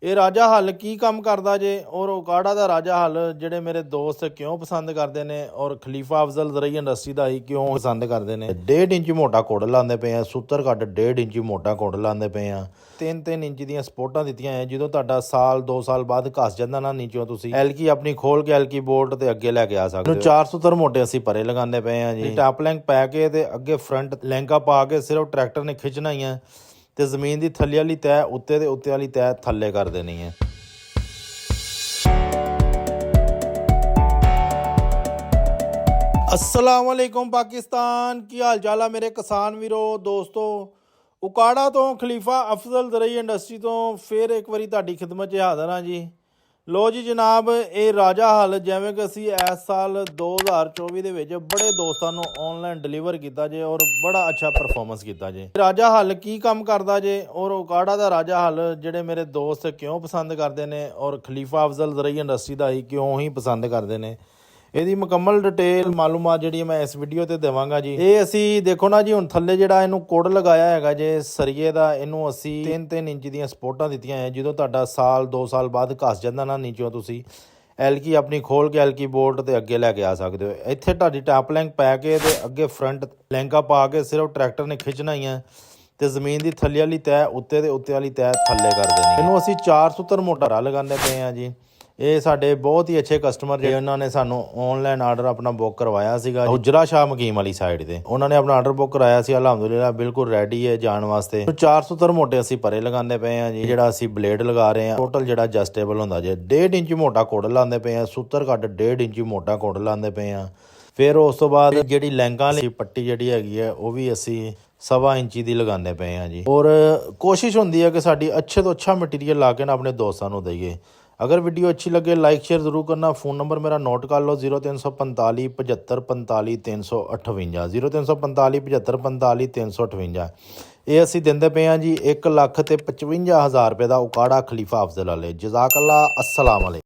ਇਹ ਰਾਜਾ ਹੱਲ ਕੀ ਕੰਮ ਕਰਦਾ ਜੇ ਔਰ ਉਕਾੜਾ ਦਾ ਰਾਜਾ ਹੱਲ ਜਿਹੜੇ ਮੇਰੇ ਦੋਸਤ ਕਿਉਂ ਪਸੰਦ ਕਰਦੇ ਨੇ ਔਰ ਖਲੀਫਾ ਅਫਜ਼ਲ ਜ਼ਰਈ ਇੰਡਸਟਰੀ ਦਾ ਹੀ ਕਿਉਂ ਪਸੰਦ ਕਰਦੇ ਨੇ। 1.5 ਇੰਚ ਮੋਟਾ ਕੋਡ ਲਾਉਂਦੇ ਪਏ ਆ, ਸੂਤਰ ਕੱਟ 1.5 ਇੰਚ ਮੋਟਾ ਕੋਡ ਲਾਉਂਦੇ ਪਏ ਆ। 3-3 ਇੰਚ ਦੀਆਂ ਸਪੋਰਟਾਂ ਦਿੱਤੀਆਂ ਹੈ। ਜਦੋਂ ਤੁਹਾਡਾ ਸਾਲ 2 ਸਾਲ ਬਾਅਦ ਘਸ ਜਾਂਦਾ ਨਾ ਨੀਚੋਂ, ਤੁਸੀਂ ਐਲਕੀ ਆਪਣੀ ਖੋਲ ਕੇ ਐਲਕੀ ਬੋਲਟ ਤੇ ਅੱਗੇ ਲੈ ਕੇ ਆ ਸਕਦੇ ਹੋ। 4 ਸੂਤਰ ਮੋਟੇ ਅਸੀਂ ਪਰੇ ਲਗਾਉਂਦੇ ਪਏ ਆ ਜੀ। ਟਾਪ ਲੈਂਕ ਪਾ ਕੇ ਤੇ ਅੱਗੇ ਫਰੰਟ ਲੈਂਕਾ ਪਾ ਕੇ ਸਿਰਫ ਟਰੈਕਟਰ ਨੇ ਖਿੱਚਣਾ ਹੀ ਹੈ ਤੇ ਜ਼ਮੀਨ ਦੀ ਥੱਲੇ ਵਾਲੀ ਤੈਅ ਉੱਤੇ ਤੇ ਉੱਤੇ ਵਾਲੀ ਤੈਅ ਥੱਲੇ ਕਰ ਦੇਣੀ ਹੈ। अस्सलाम वालेकुम पाकिस्तान, की हाल चाल है मेरे किसान वीरो दोस्तों। उकाड़ा तो खलीफा अफजल ਜ਼ਰਈ इंडस्ट्री तो फिर एक बारी ਤੁਹਾਡੀ ਖਿਦਮਤ 'ਚ ਹਾਜ਼ਰ ਹਾਂ ਜੀ। ਲੋ ਜੀ ਜਨਾਬ, ਇਹ ਰਾਜਾ ਹੱਲ ਜਿਵੇਂ ਕਿ ਅਸੀਂ ਇਸ ਸਾਲ 2024 ਦੇ ਵਿੱਚ ਬੜੇ ਦੋਸਤਾਂ ਨੂੰ ਆਨਲਾਈਨ ਡਿਲੀਵਰ ਕੀਤਾ ਜੇ ਔਰ ਬੜਾ ਅੱਛਾ ਪਰਫਾਰਮੈਂਸ ਕੀਤਾ ਜੇ। ਰਾਜਾ ਹੱਲ ਕੀ ਕੰਮ ਕਰਦਾ ਜੇ ਔਰ ਉਕਾੜਾ ਦਾ ਰਾਜਾ ਹੱਲ ਜਿਹੜੇ ਮੇਰੇ ਦੋਸਤ ਕਿਉਂ ਪਸੰਦ ਕਰਦੇ ਨੇ ਔਰ ਖਲੀਫਾ ਅਫਜ਼ਲ ਜ਼ਰਈ ਇੰਡਸਟਰੀ ਦਾ ਹੀ ਕਿਉਂ ਹੀ ਪਸੰਦ ਕਰਦੇ ਨੇ, ਇਹਦੀ ਮੁਕੰਮਲ ਡਿਟੇਲ ਮਾਲੂਮਾਤ ਜਿਹੜੀ ਮੈਂ ਇਸ ਵੀਡੀਓ ਤੇ ਦੇਵਾਂਗਾ ਜੀ। ਇਹ ਅਸੀਂ ਦੇਖੋ ਨਾ ਜੀ, ਹੁਣ ਥੱਲੇ ਜਿਹੜਾ ਇਹਨੂੰ ਕੋਡ ਲਗਾਇਆ ਹੈਗਾ ਜੇ ਸਰੀਏ ਦਾ, ਇਹਨੂੰ ਅਸੀਂ 3-3 ਇੰਚ ਦੀਆਂ ਸਪੋਰਟਾਂ ਦਿੱਤੀਆਂ ਹੈ। ਜਦੋਂ ਤੁਹਾਡਾ ਸਾਲ 2 ਸਾਲ ਬਾਅਦ ਘਸ ਜਾਂਦਾ ਨਾ ਨੀਚੋਂ, ਤੁਸੀਂ ਐਲਕੀ ਆਪਣੀ ਖੋਲ ਕੇ ਐਲਕੀ ਬੋਲਟ ਤੇ ਅੱਗੇ ਲੈ ਕੇ ਆ ਸਕਦੇ ਹੋ। ਇੱਥੇ ਤੁਹਾਡੀ ਟਾਪ ਲੈਂਕ ਪਾ ਕੇ ਤੇ ਅੱਗੇ ਫਰੰਟ ਲੈਂਕਾ ਪਾ ਕੇ ਸਿਰਫ ਟਰੈਕਟਰ ਨੇ ਖਿੱਚਣਾ ਹੀ ਹੈ ਤੇ ਜ਼ਮੀਨ ਦੀ ਥੱਲੇ ਵਾਲੀ ਤੈਅ ਉੱਤੇ ਤੇ ਉੱਤੇ ਵਾਲੀ ਤੈਅ ਥੱਲੇ ਕਰ ਦੇਣੀ। ਇਹਨੂੰ ਅਸੀਂ 4 ਸੂਤਰ ਮੋਟਾ ਲਗਾਉਂਦੇ ਪਏ ਆ ਜੀ। ਇਹ ਸਾਡੇ ਬਹੁਤ ਹੀ ਅੱਛੇ ਕਸਟਮਰ ਜਿਹੜੇ ਉਹਨਾਂ ਨੇ ਸਾਨੂੰ ਆਨਲਾਈਨ ਆਰਡਰ ਆਪਣਾ ਬੁੱਕ ਕਰਵਾਇਆ ਸੀਗਾ ਹੁਜਰਾ ਸ਼ਾਹ ਮਕੀਮ ਵਾਲੀ ਸਾਈਡ ਤੇ। ਉਹਨਾਂ ਨੇ ਆਪਣਾ ਆਰਡਰ ਬੁੱਕ ਕਰਾਇਆ ਸੀ, ਅਲਹਮਦੁਲਿਲਾ ਬਿਲਕੁਲ ਰੈਡੀ ਹੈ ਜਾਣ ਵਾਸਤੇ। 4 ਸੂਤਰ ਮੋਟੇ ਅਸੀਂ ਪਰੇ ਲਗਾਉਂਦੇ ਪਏ ਆ ਜੀ। ਜਿਹੜਾ ਅਸੀਂ ਬਲੇਡ ਲਗਾ ਰਹੇ ਆ ਟੋਟਲ ਜਿਹੜਾ ਐਡਜਸਟੇਬਲ ਹੁੰਦਾ ਜੇ 1.5 ਇੰਚ ਮੋਟਾ ਕੋਡ ਲਾਉਂਦੇ ਪਏ ਆ, ਸੂਤਰ ਕੱਟ 1.5 ਇੰਚ ਮੋਟਾ ਕੋਡ ਲਾਉਂਦੇ ਪਏ ਆ। ਫਿਰ ਉਸ ਤੋਂ ਬਾਅਦ ਜਿਹੜੀ ਲੈਂਕਾਂ ਵਾਲੀ ਪੱਟੀ ਜਿਹੜੀ ਹੈਗੀ ਹੈ ਉਹ ਵੀ ਅਸੀਂ 1.25 ਇੰਚੀ ਦੀ ਲਗਾਉਂਦੇ ਪਏ ਆ ਜੀ। ਔਰ ਕੋਸ਼ਿਸ਼ ਹੁੰਦੀ ਹੈ ਕਿ ਸਾਡੀ ਅੱਛੇ ਤੋਂ ਅੱਛਾ ਮਟੀਰੀਅਲ ਲਾ ਕੇ ਨਾ ਆਪਣੇ ਦੋਸਤਾਂ ਨੂੰ ਦਈਏ। अगर वीडियो अच्छी लगे लाइक शेयर ज़रूर करना। फ़ोन नंबर मेरा नोट कर लो 0345 75 45 358 0345 75 45 358। ये असी देंदे पे हैं जी 1,55,000 रुपये का उकाड़ा खलीफा अफजल वाले। जज़ाकल्लाह, अस्सलाम वालेकुम।